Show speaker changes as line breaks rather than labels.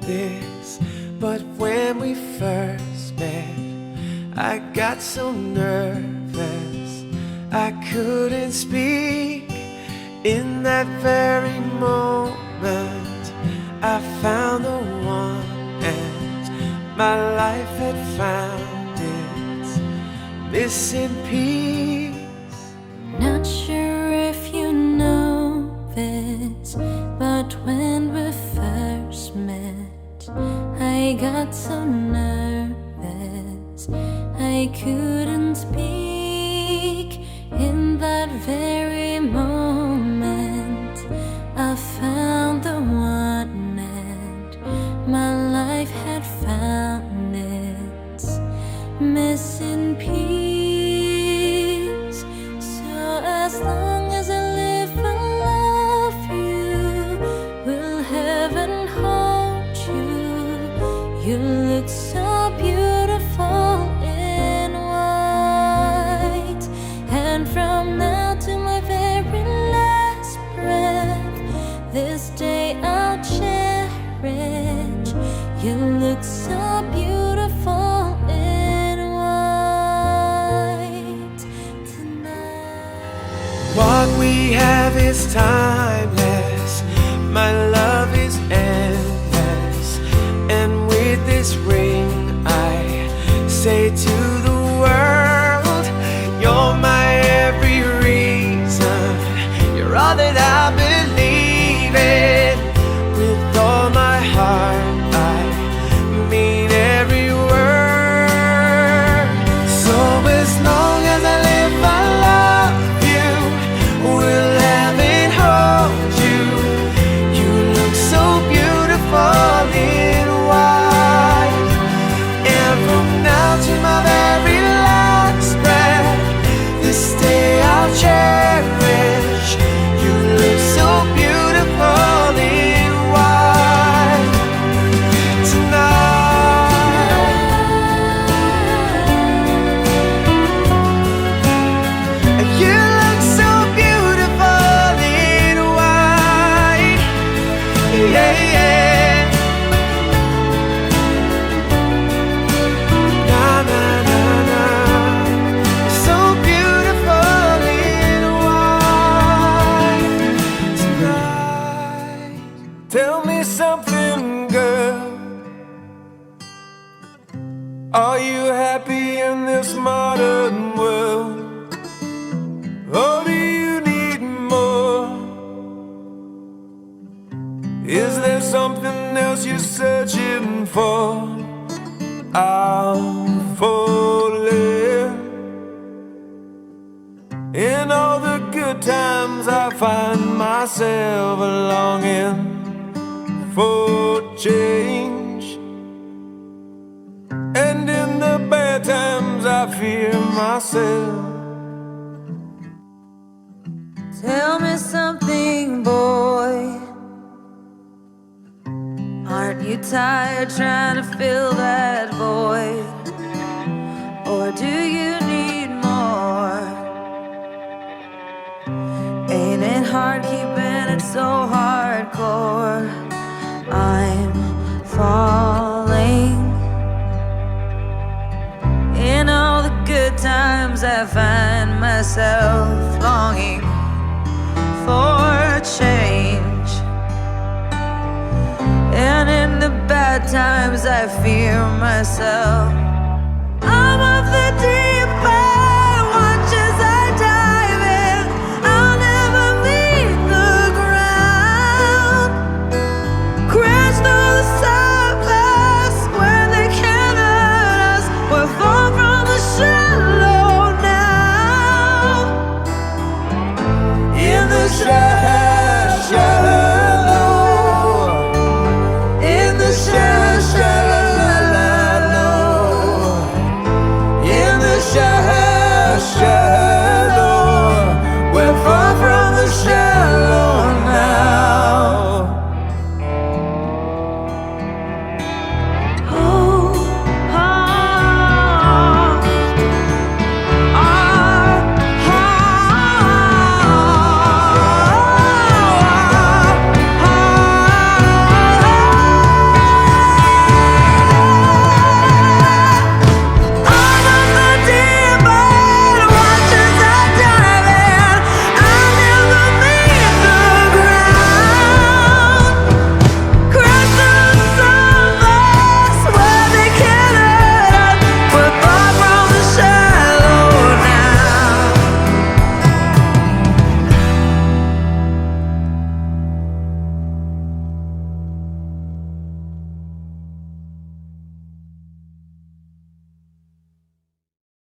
this, but when we first met, I got so nervous I couldn't speak. In that very moment, I found the one, and my life had found its missing piece.
Not sure if you know this, but when we first met, I got so nervous I couldn't speak. In that very moment, I found the one, and my life had found its missing piece. So as long as I live, I love you. Will heaven hold you? You look so beautiful in white, and from now to my very last breath, this day I'll cherish. You look so beautiful in white tonight.
What we have is timeless, my love is endless, and with this ring I say to the world, you're my every reason, you're all that I believe in. With all my heart I mean every word. So as long as I live I love you. Will heaven hold you? You look so beautiful in white, and from now to my very last breath, this day I'll cherish. You look so beautiful in white tonight. You look so beautiful in white, yeah, yeah. Na na na na, you're so beautiful in white tonight. Tell me something, girl. Are you happy in this modern world? Or do you need more? Is there something else you're searching for? I'm falling. In all the good times I find myself longing for change, and in the bad times I fear myself.
Tell me something, boy. Aren't you tired trying to fill that void? Or do you need more? Ain't it hard keeping it so hardcore? I'm falling. In all the good times I find myself longing for change, and in the bad times I fear myself.